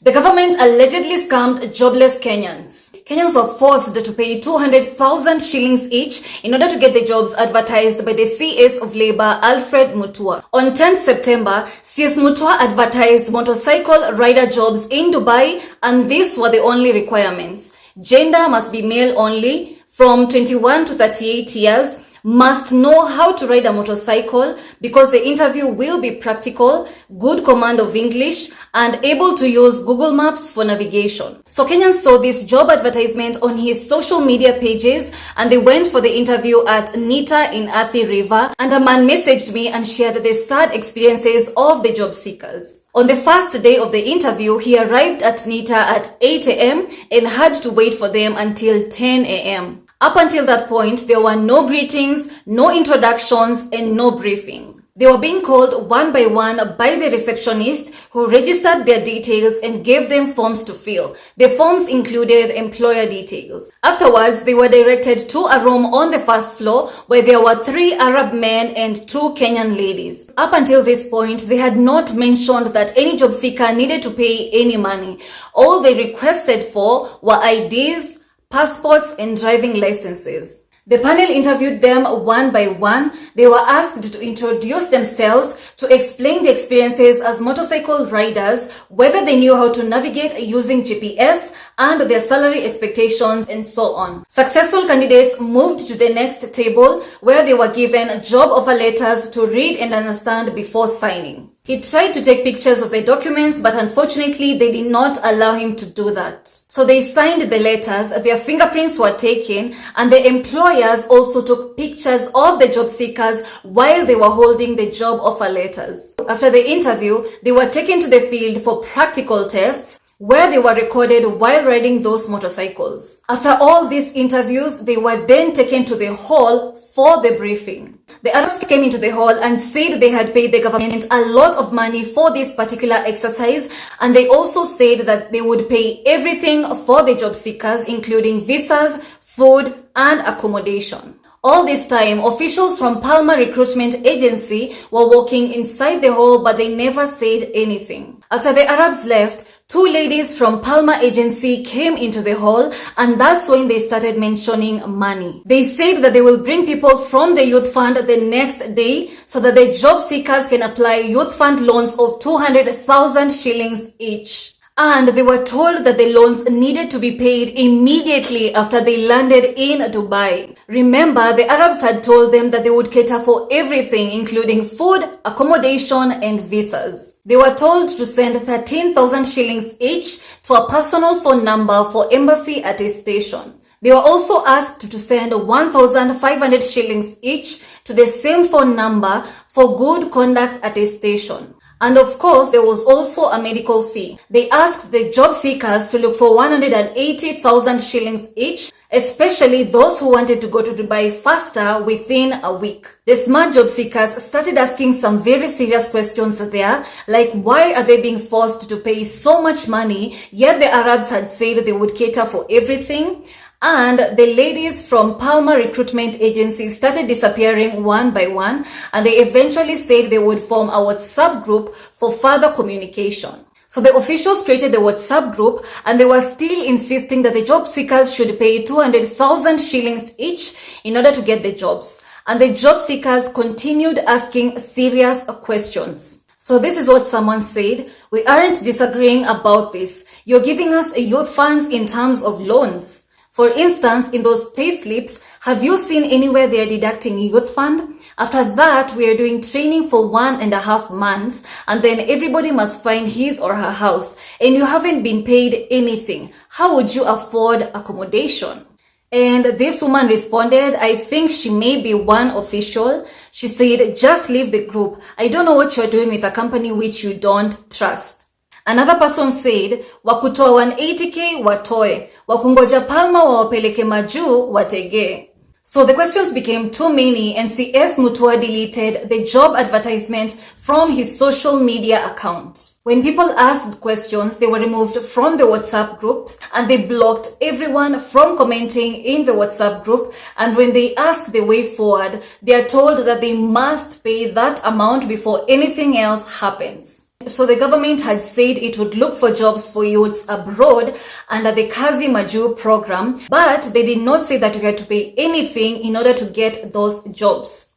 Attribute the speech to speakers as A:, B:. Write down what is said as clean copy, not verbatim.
A: The government allegedly scammed jobless Kenyans. Kenyans were forced to pay 200,000 shillings each in order to get the jobs advertised by the CS of Labour, Alfred Mutua. On 10th September, CS Mutua advertised motorcycle rider jobs in Dubai, and these were the only requirements. Gender must be male only, from 21 to 38 years, must know how to ride a motorcycle because the interview will be practical, good command of English, and able to use Google Maps for navigation. So Kenyans saw this job advertisement on his social media pages, and they went for the interview at Nita in Athi River, and a man messaged me and shared the sad experiences of the job seekers. On the first day of the interview, he arrived at Nita at 8 a.m. and had to wait for them until 10 a.m. Up until that point, there were no greetings, no introductions, and no briefing. They were being called one by one by the receptionist, who registered their details and gave them forms to fill. The forms included employer details. Afterwards, they were directed to a room on the first floor where there were 3 Arab men and 2 Kenyan ladies. Up until this point, they had not mentioned that any job seeker needed to pay any money. All they requested for were IDs, passports, and driving licenses. The panel interviewed them one by one. They were asked to introduce themselves, to explain the experiences as motorcycle riders, whether they knew how to navigate using GPS, and their salary expectations, and so on. Successful candidates moved to the next table where they were given job offer letters to read and understand before signing. He tried to take pictures of the documents, but unfortunately they did not allow him to do that. So they signed the letters, their fingerprints were taken, and the employers also took pictures of the job seekers while they were holding the job offer letters. After the interview, they were taken to the field for practical tests, where they were recorded while riding those motorcycles. After all these interviews, they were then taken to the hall for the briefing. The Arabs came into the hall and said they had paid the government a lot of money for this particular exercise, and they also said that they would pay everything for the job seekers, including visas, food, and accommodation. All this time, officials from Palma Recruitment Agency were walking inside the hall, but they never said anything. After the Arabs left, 2 ladies from Palma Agency came into the hall, and that's when they started mentioning money. They said that they will bring people from the youth fund the next day so that the job seekers can apply youth fund loans of 200,000 shillings each. And they were told that the loans needed to be paid immediately after they landed in Dubai. Remember, the Arabs had told them that they would cater for everything, including food, accommodation, and visas. They were told to send 13,000 shillings each to a personal phone number for embassy attestation. They were also asked to send 1,500 shillings each to the same phone number for good conduct attestation. And of course, there was also a medical fee. They asked the job seekers to look for 180,000 shillings each, especially those who wanted to go to Dubai faster within a week. The smart job seekers started asking some very serious questions there, like why are they being forced to pay so much money, yet the Arabs had said they would cater for everything? And the ladies from Palma Recruitment Agency started disappearing one by one, and they eventually said they would form a WhatsApp group for further communication. So the officials created the WhatsApp group, and they were still insisting that the job seekers should pay 200,000 shillings each in order to get the jobs. And the job seekers continued asking serious questions. So this is what someone said: "We aren't disagreeing about this. You're giving us youth funds in terms of loans. For instance, in those pay slips, have you seen anywhere they are deducting youth fund? After that, we are doing training for 1.5 months, and then everybody must find his or her house, and you haven't been paid anything. How would you afford accommodation?" And this woman responded, I think she may be one official. She said, "Just leave the group. I don't know what you're doing with a company which you don't trust." Another person said, "Wakutoa 180k watoe, wakungoja Palma wawapeleke majuu watege." So the questions became too many, and CS Mutua deleted the job advertisement from his social media account. When people asked questions, they were removed from the WhatsApp group, and they blocked everyone from commenting in the WhatsApp group. And when they ask the way forward, they are told that they must pay that amount before anything else happens. So the government had said it would look for jobs for youths abroad under the Kazi Maju program, but they did not say that you had to pay anything in order to get those jobs.